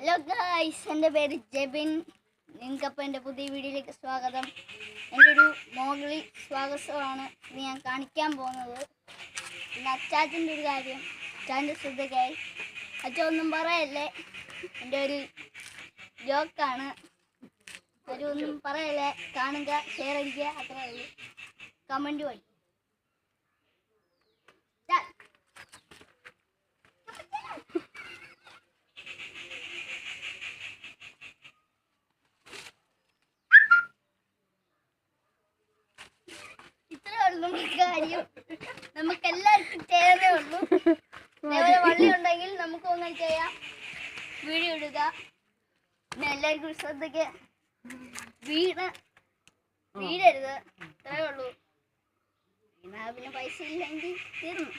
Hello guys, എൻ്റെ പേര് ജെബിൻ. നിങ്ങൾക്കപ്പോൾ എൻ്റെ പുതിയ വീഡിയോയിലേക്ക് സ്വാഗതം. എൻ്റെ ഒരു മോഗളി സ്വാഗതമാണ് ഇത് ഞാൻ കാണിക്കാൻ പോകുന്നത്. പിന്നെ അച്ചാച്ചൻ്റെ ഒരു കാര്യം, അച്ചാച്ചൻ്റെ ശ്രദ്ധയ്ക്കായി. അച്ഛൻ ഒന്നും പറയല്ലേ, എൻ്റെ ഒരു ജോക്കാണ്. ഒന്നും പറയല്ലേ, കാണുക, ഷെയർ അടിക്കുക, അത്രേ ഉള്ളൂ. കമൻറ്റ് വഴി കാര്യം നമുക്കെല്ലാവർക്കും ചെയ്യാനേ ഉള്ളൂ. അതേപോലെ വള്ളി ഉണ്ടെങ്കിൽ നമുക്ക് ഒന്നും ചെയ്യാം, വീഡിയോ ഇടുക. പിന്നെ എല്ലാവർക്കും ശ്രദ്ധയ്ക്ക് വീടരുത്, അത്രേ ഉള്ളൂ. പിന്നെ പൈസ ഇല്ലെങ്കിൽ തീർന്നു.